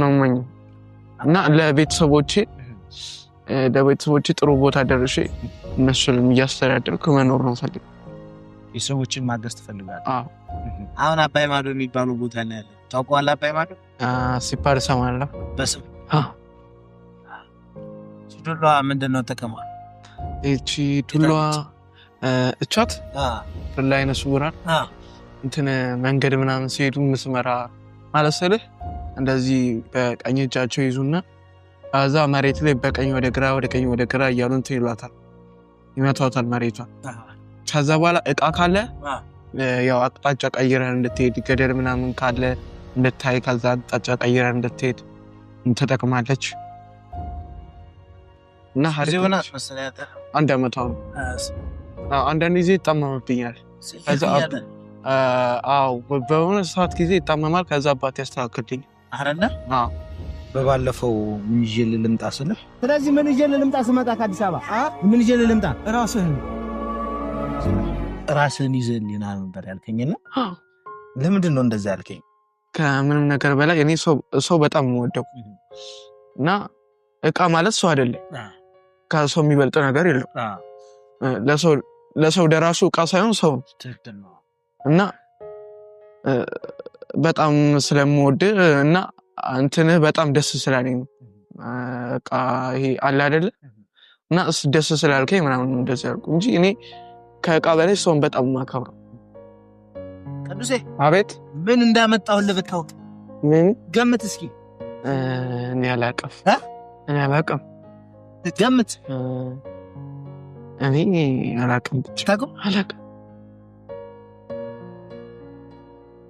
ነው ማኝ እና ለቤተሰቦቼ ጥሩ ቦታ ደርሼ እነሱንም እያስተዳደርኩ መኖር ነው ፈልግ የሰዎችን ማገዝ ትፈልጋለህ? አዎ። አሁን አባይ ማዶ የሚባለው ቦታ ላይ ያለ ታውቀዋለህ? አባይ ማዶ ሲባል እሰማለሁ በስም ቱሏ ምንድነው ጥቅሟ? እቺ ቱሏ እቻት ላይ ነሱ ጉራን እንትን መንገድ ምናምን ሲሄዱ መስመራ ማለት ስልህ እንደዚህ በቀኝ እጃቸው ይዙና አዛ መሬት ላይ በቀኝ ወደ ግራ እያሉ እንትን ይሏታል ይመቷታል መሬቷን። ከዛ በኋላ እቃ ካለ ያው አቅጣጫ ቀይረን እንድትሄድ ገደል ምናምን ካለ እንድታይ ከዛ አቅጣጫ ቀይረን እንድትሄድ ተጠቅማለች። እና ሀሪሆና መሰለያታ አንድ አመቷ ነው። አንዳንድ ጊዜ ይጣመምብኛል። ከዛ በሆነ ሰዓት ጊዜ ይጣመማል። ከዛ አባት ያስተካክልኝ አረና በባለፈው ምን ይዤ ልምጣ ስልህ ስለዚህ ምን ይዤ ልምጣ ስመጣ ከአዲስ አበባ ምን ይዤ ልምጣ ራስህን ይዘህልኝ ነበር ያልከኝና ለምንድን ነው እንደዛ ያልከኝ? ከምንም ነገር በላይ እኔ ሰው በጣም የምወደው እና እቃ ማለት ሰው አይደለም። ከሰው የሚበልጥ ነገር የለም። ለሰው ደራሱ እቃ ሳይሆን ሰው ነው። እና በጣም ስለምወድ እና እንትንህ በጣም ደስ ስላለኝ ነው እቃ ይሄ አለ አይደለ እና ደስ ስላልከኝ ምናምን እንደዚህ ያልኩ እንጂ እኔ ከእቃ በላይ ሰውን በጣም ማከብረው። ቅዱሴ አቤት። ምን እንዳመጣሁልህ ብታውቅ? ምን ገምት እስኪ። እኔ አላውቅም። ገምት። እኔ አላውቅም። ታውቀው? አላውቅም።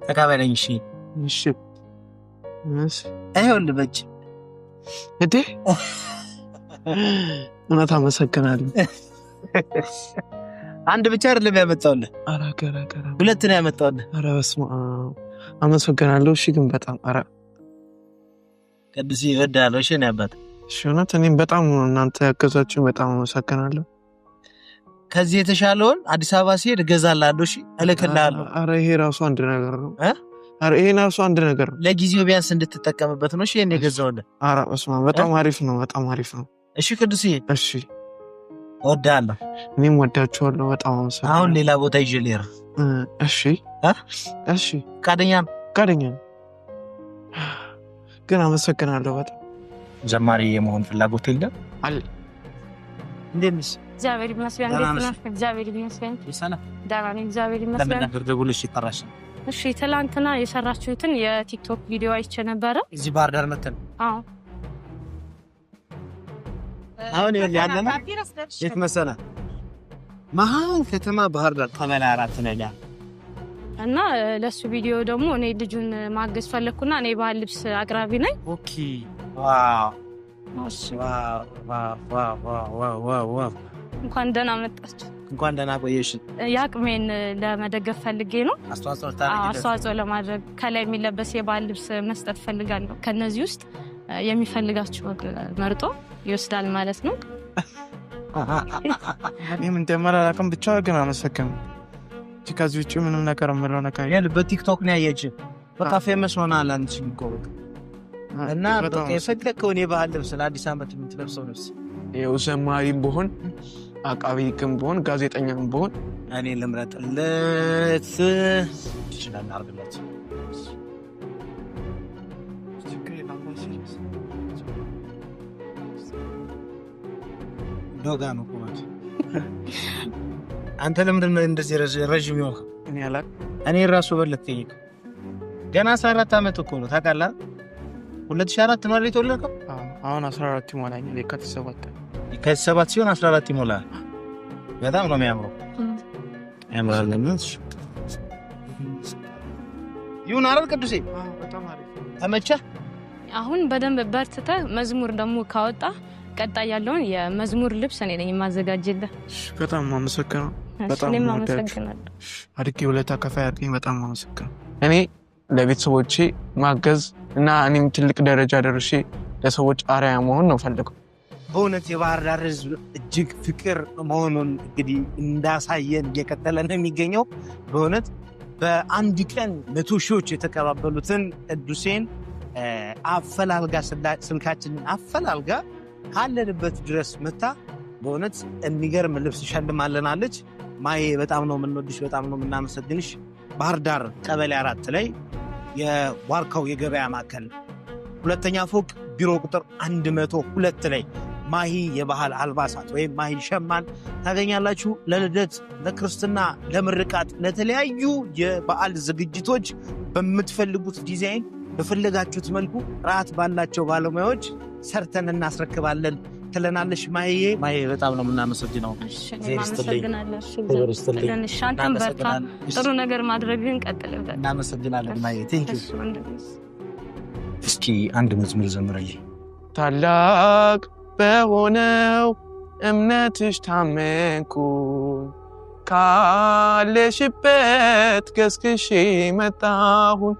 ተቀበለኝ። እሺ አይሆን በጅ እዴ እናታ አመሰግናለሁ። አንድ ብቻ አይደለም ያመጣውልህ፣ ሁለት ነው ያመጣውልህ። ኧረ በስመ አብ አመሰግናለሁ። እሺ ግን በጣም ቅዱስ ይወዳል። እሺ ነው ያባት። እሺ እውነት እኔም በጣም እናንተ ያገዛችሁኝ በጣም አመሰግናለሁ። ከዚህ የተሻለውን አዲስ አበባ ሲሄድ እገዛላለሁ። እሺ እልክልሃለሁ። ኧረ ይሄ ራሱ አንድ ነገር ነው። ይሄ ራሱ አንድ ነገር ነው። ለጊዜው ቢያንስ እንድትጠቀምበት ነው። እሺ እኔ ገዛውልህ። ኧረ በስመ አብ በጣም አሪፍ ነው። እሺ ቅዱስዬ፣ እሺ እወዳለሁ። እኔም ወዳችኋለሁ በጣም አመሰግናለሁ። አሁን ሌላ ቦታ ይዤ ልሄድ። እሺ ፈቃደኛ ነህ? ግን አመሰግናለሁ በጣም። ዘማሪ የመሆን ፍላጎት የለም አለ? እንዴት ነሽ? እግዚአብሔር ይመስገን። እግዚአብሔር ይመስገን። ሰላም ደህና ነኝ። እግዚአብሔር ይመስገን። ለምን ደውልሽ ይጠራሽ? እሺ ትላንትና የሰራችሁትን የቲክቶክ ቪዲዮ አይቼ ነበረ። እዚህ ባህር ዳር መተን አሁን ያለና የት መሰለህ? መሀል ከተማ ባህር ዳር ቀበሌ 4 ነኝ እና ለሱ ቪዲዮ ደግሞ እኔ ልጁን ማገዝ ፈለኩና እኔ ባህል ልብስ አቅራቢ ነኝ። ኦኬ ዋው እንኳን ደህና መጣችሁ። እንኳን ደህና ቆየሽ። ያቅሜን ለመደገፍ ፈልጌ ነው። አስተዋጽኦ ለማድረግ ከላይ የሚለበስ የባህል ልብስ መስጠት ፈልጋለሁ። ከነዚህ ውስጥ የሚፈልጋችሁ መርጦ ይወስዳል ማለት ነው። እኔም እንደማላውቅም ብቻ ግን አመሰግናለሁ። ከዚህ ውጪ ምንም ነገር የምለው ነገር የለም። በቲክቶክ ነው ያየችው። በቃ ፌመስ ሆናል አንቺ ይቆርጥ እና በቃ የፈለከውን የባህል ልብስ ለአዲስ ዓመት የምትለብሰው ልብስ ይኸው ዘማሪም ብሆን አቃቢ ሕግም ብሆን ጋዜጠኛም ብሆን እኔ ልምረጥለት ይችላል አርግለት ዶጋ ነው ቆማት። አንተ ለምንድን ነው እንደዚህ ረጅም ይሆን? እኔ አላውቅም። እኔ ራሱ በለጥኝ ገና 14 አመት እኮ ነው ታውቃለህ? 2004 ነው አይደል የተወለድከው? አሁን 14 ይሞላኛል። የካቲት 7 ሲሆን 14 ይሞላል። በጣም ነው የሚያምረው። ያምራል። ለምን ይሁን አይደል ቅዱሴ? በጣም አሪፍ ተመቸህ? አሁን በደንብ በርትተህ መዝሙር ደግሞ ካወጣ ቀጣይ ያለውን የመዝሙር ልብስ እኔ ነኝ የማዘጋጅልህ። በጣም አመሰግናለሁ። በጣም አመሰግናለሁ። አድርጌ ውለታ ከፋይ አድርገኝ። በጣም አመሰግናለሁ። እኔ ለቤተሰቦቼ ማገዝ እና እኔም ትልቅ ደረጃ ደርሼ ለሰዎች አርአያ መሆን ነው ፈልገው። በእውነት የባህር ዳር ህዝብ እጅግ ፍቅር መሆኑን እንግዲህ እንዳሳየን እየቀጠለ ነው የሚገኘው። በእውነት በአንድ ቀን 100 ሺዎች የተቀባበሉትን ቅዱሴን አፈላልጋ ስልካችንን አፈላልጋ ካለንበት ድረስ መታ በእውነት የሚገርም ልብስ ሸልማለናለች። ማዬ በጣም ነው የምንወድሽ፣ በጣም ነው የምናመሰግንሽ። ባህር ዳር ቀበሌ 4 ላይ የዋርካው የገበያ ማዕከል 2ኛ ፎቅ ቢሮ ቁጥር 102 ላይ ማሂ የባህል አልባሳት ወይም ማሂ ሸማን ታገኛላችሁ። ለልደት፣ ለክርስትና፣ ለምርቃት፣ ለተለያዩ የበዓል ዝግጅቶች በምትፈልጉት ዲዛይን በፈለጋችሁት መልኩ ጥራት ባላቸው ባለሙያዎች ሰርተን እናስረክባለን ትለናለች ማሂዬ። ማሂ በጣም ነው የምናመሰግነው። ጥሩ ነገር ማድረግህን ቀጥልበት። እናመሰግናለን ማሂ። ቴንኪው። እስኪ አንድ መዝሙር ዘምረልኝ። ታላቅ በሆነው እምነትሽ ታመንኩኝ ካለሽበት ገስግሼ መጣሁኝ